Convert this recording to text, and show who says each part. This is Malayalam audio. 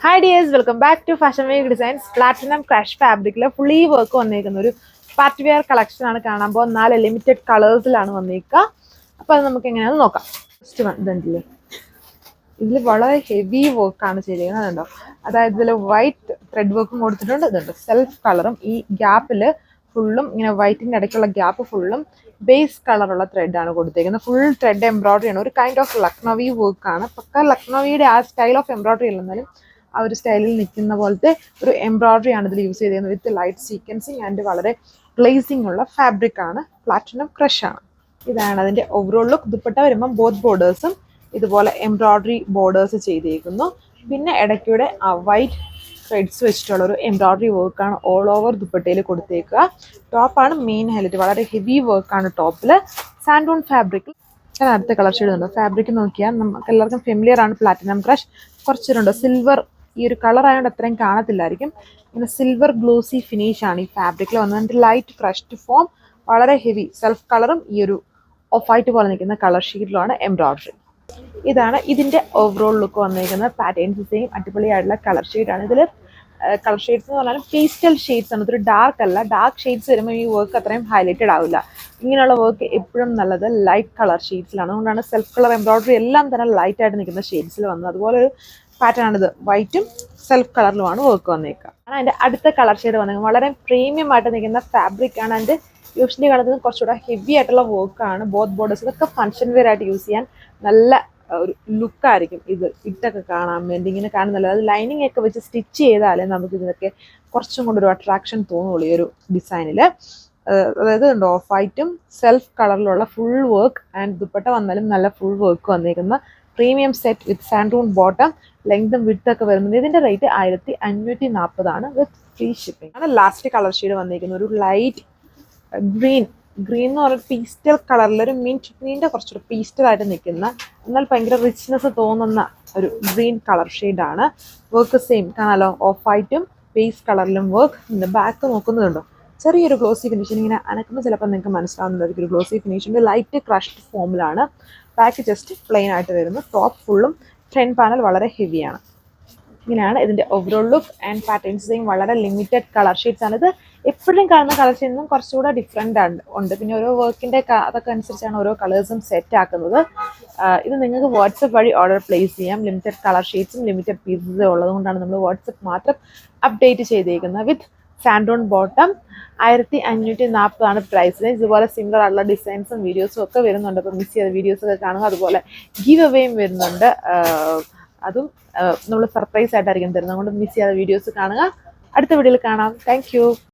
Speaker 1: Hi dears, welcome back to Fashion Week Designs. Platinum Crush Fabric fully work വന്നിരിക്കുന്ന ഒരു പാർട്ടി വെയർ കളക്ഷൻ ആണ് കാണാൻ പോകുന്നത്. 4 ലിമിറ്റഡ് കളേഴ്സിലാണ് വന്നിരിക്കുക. അപ്പോൾ അത് നമുക്ക് എങ്ങനെയാണെന്ന് നോക്കാം. ഫസ്റ്റ് വൺ ഇതുണ്ടല്ലേ, ഇതിൽ വളരെ ഹെവി വർക്കാണ് ചെയ്തിരിക്കുന്നത്. അതുണ്ടോ, അതായത് ഇതിൽ വൈറ്റ് ത്രെഡ് വർക്കും കൊടുത്തിട്ടുണ്ട്. ഇതുണ്ട് സെൽഫ് കളറും ഈ ഗ്യാപ്പിൽ ഫുള്ളും ഇങ്ങനെ വൈറ്റിൻ്റെ ഇടയ്ക്കുള്ള ഗ്യാപ്പ് ഫുള്ളും ബേസ് കളറുള്ള ത്രെഡാണ് കൊടുത്തിരിക്കുന്നത്. ഫുൾ ത്രെഡ് എംബ്രോയിഡറി ആണ്. ഒരു കൈൻഡ് ഓഫ് ലക്നവി വർക്കാണ്. പക്ക ലക്നവിയുടെ ആ സ്റ്റൈൽ ഓഫ് എംബ്രോയിഡറി അല്ലെന്നാലും ആ ഒരു സ്റ്റൈലിൽ നിൽക്കുന്ന പോലത്തെ ഒരു എംബ്രോയിഡറി ആണ് ഇതിൽ യൂസ് ചെയ്തിരിക്കുന്നത്. വിത്ത് ലൈറ്റ് സീക്വൻസിങ് ആൻഡ് വളരെ ഗ്ലേസിംഗ് ഉള്ള ഫാബ്രിക് ആണ്. പ്ലാറ്റിനം ക്രഷ് ആണ്. ഇതാണ് അതിൻ്റെ ഓവറോൾ ലുക്ക്. ദുപ്പട്ട വരുമ്പോൾ ബോത്ത് ബോർഡേഴ്സും ഇതുപോലെ എംബ്രോയിഡറി ബോർഡേഴ്സ് ചെയ്തിരിക്കുന്നു. പിന്നെ ഇടയ്ക്കൂടെ വൈറ്റ് ത്രെഡ്സ് വെച്ചിട്ടുള്ള ഒരു എംബ്രോയിഡറി വർക്കാണ് ഓൾ ഓവർ ദുപ്പട്ടയിൽ കൊടുത്തേക്കുക. ടോപ്പാണ് മെയിൻ ഹൈലൈറ്റ്. വളരെ ഹെവി വർക്കാണ് ടോപ്പിൽ. സാൻഡൂൺ ഫാബ്രിക്. ഞാൻ അടുത്ത കളർ ഷെയ്ഡ് ഉണ്ട്. ഫാബ്രിക് നോക്കിയാൽ നമുക്ക് എല്ലാവർക്കും ഫെമിലിയർ ആണ് പ്ലാറ്റിനം ക്രഷ്. കുറച്ചിട്ടുണ്ട് സിൽവർ. ഈ ഒരു കളർ ആയതുകൊണ്ട് അത്രയും കാണത്തില്ലായിരിക്കും. ഇങ്ങനെ സിൽവർ ഗ്ലോസി ഫിനിഷ് ആണ് ഈ ഫാബ്രിക്കിൽ വന്നത്. ലൈറ്റ് ക്രഷ്ഡ് ഫോം, വളരെ ഹെവി സെൽഫ് കളറും ഈ ഒരു ഓഫ് വൈറ്റ് പോലെ നിൽക്കുന്ന കളർ ഷീറ്റിലുമാണ് എംബ്രോയിഡറി. ഇതാണ് ഇതിൻ്റെ ഓവറോൾ ലുക്ക് വന്നിരിക്കുന്നത്. പാറ്റേൺസ് സെയിം അടിപൊളിയായിട്ടുള്ള കളർ ഷെയ്ഡാണ്. ഇതിൽ കളർ ഷെയ്ഡ്സ് എന്ന് പറഞ്ഞാലും പേസ്റ്റൽ ഷെയ്ഡ്സ് ആണ്. ഇതൊരു ഡാർക്ക് അല്ല. ഡാർക്ക് ഷെയ്ഡ്സ് വരുമ്പോൾ ഈ വർക്ക് അത്രയും ഹൈലൈറ്റഡ് ആവില്ല. ഇങ്ങനെയുള്ള വർക്ക് എപ്പോഴും നല്ലത് ലൈറ്റ് കളർ ഷെയ്ഡ്സിലാണ്. അതുകൊണ്ടാണ് സെൽഫ് കളർ എംബ്രോയിഡറി എല്ലാം തന്നെ ലൈറ്റ് ആയിട്ട് നിൽക്കുന്ന ഷെയ്ഡ്സിൽ വന്നത്. അതുപോലെ ഒരു പാറ്റേൺ ആണിത്. വൈറ്റും സെൽഫ് കളറിലുമാണ് വർക്ക് വന്നേക്കുക. അതിൻ്റെ അടുത്ത കളർ ഷെയ്ഡ് വന്നേക്കുന്നത് വളരെ പ്രീമിയം ആയിട്ട് നിൽക്കുന്ന ഫാബ്രിക് ആണ്. അതിൻ്റെ യൂഷ്വലി കാണുന്നത് കുറച്ചുകൂടെ ഹെവി ആയിട്ടുള്ള വർക്കാണ്. ബോത്ത് ബോർഡേഴ്സ് ഇതൊക്കെ ഫംഗ്ഷൻ വെയർ ആയിട്ട് യൂസ് ചെയ്യാൻ നല്ല ഒരു ലുക്കായിരിക്കും. ഇത് ഇട്ടൊക്കെ കാണാൻ വേണ്ടി ഇങ്ങനെ കാണുന്നില്ല. അത് ലൈനിങ് ഒക്കെ വെച്ച് സ്റ്റിച്ച് ചെയ്താലേ നമുക്ക് ഇതിനൊക്കെ കുറച്ചും കൂടെ ഒരു അട്രാക്ഷൻ തോന്നുള്ളൂ ഈ ഒരു ഡിസൈനിൽ. അതായത് ഓഫ് വൈറ്റും സെൽഫ് കളറിലുള്ള ഫുൾ വർക്ക് ആൻഡ് ദുപ്പട്ട വന്നാലും നല്ല ഫുൾ വർക്ക് വന്നിരിക്കുന്ന പ്രീമിയം സെറ്റ് വിത്ത് സാൻഡൂൺ ബോട്ടം. ലെങ്തും വിഡ്ത്തൊക്കെ വരുന്നത്. ഇതിൻ്റെ റേറ്റ് 1540 വിത്ത് ഫ്രീ ഷിപ്പിംഗ് ആണ്. ലാസ്റ്റ് കളർ ഷെയ്ഡ് വന്നിരിക്കുന്നത് ഒരു ലൈറ്റ് ഗ്രീൻ എന്ന് പറഞ്ഞാൽ പീസ്റ്റൽ കളറിൽ ഒരു മിൻറ്റ് ഗ്രീൻ്റെ കുറച്ചുകൂടെ പീസ്റ്റലായിട്ട് നിൽക്കുന്ന എന്നാൽ ഭയങ്കര റിച്ച്നെസ് തോന്നുന്ന ഒരു ഗ്രീൻ കളർ ഷെയ്ഡാണ്. വർക്ക് സെയിം കാണാലോ, ഓഫ് വൈറ്റും ബേസ് കളറിലും വർക്ക്. ബാക്ക് നോക്കുന്നതുണ്ടോ, ചെറിയൊരു ഗ്ലോസി ഫിനിഷ്. ഇങ്ങനെ അനക്കുമ്പോൾ ചിലപ്പോൾ നിങ്ങൾക്ക് മനസ്സിലാവുന്നതായിരിക്കും ഒരു ഗ്ലോസി ഫിനിഷിൻ്റെ ലൈറ്റ് ക്രഷ്ഡ് ഫോമിലാണ്. ബാക്ക് ജസ്റ്റ് പ്ലെയിൻ ആയിട്ട് വരുന്നു. ടോപ്പ് ഫുള്ളും ഫ്രണ്ട് പാനൽ വളരെ ഹെവിയാണ്. ഇങ്ങനെയാണ് ഇതിൻ്റെ ഓവറോൾ ലുക്ക് ആൻഡ് പാറ്റേൺസിങ്. വളരെ ലിമിറ്റഡ് കളർ ഷെയ്ഡ്സ് ആണ്. ഇത് എപ്പോഴും കാണുന്ന കളർ ഷെയ്ഡിൽ നിന്നും കുറച്ചുകൂടെ ഡിഫറെൻ്റ് ഉണ്ട്. പിന്നെ ഓരോ വർക്കിൻ്റെ അതൊക്കെ അനുസരിച്ചാണ് ഓരോ കളേഴ്സും സെറ്റ് ആക്കുന്നത്. ഇത് നിങ്ങൾക്ക് വാട്സപ്പ് വഴി ഓർഡർ പ്ലേസ് ചെയ്യാം. ലിമിറ്റഡ് കളർ ഷെയ്ഡ്സും ലിമിറ്റഡ് പീസസും ഉള്ളതുകൊണ്ടാണ് നമ്മൾ വാട്സപ്പ് മാത്രം അപ്ഡേറ്റ് ചെയ്തേക്കുന്നത്. വിത്ത് സാൻഡൂൺ ബോട്ടം 1540 പ്രൈസ്. ഇതുപോലെ സിമിലർ ആയിട്ടുള്ള ഡിസൈൻസും വീഡിയോസും ഒക്കെ വരുന്നുണ്ട്. അപ്പോൾ മിസ് ചെയ്ത വീഡിയോസൊക്കെ കാണുക. അതുപോലെ ഗീവ് അവേയും വരുന്നുണ്ട്. അതും നമ്മൾ സർപ്രൈസ് ആയിട്ടായിരിക്കും തരുന്നത്. അതുകൊണ്ട് മിസ് ചെയ്യാതെ വീഡിയോസ് കാണുക. അടുത്ത വീഡിയോയിൽ കാണാം. താങ്ക്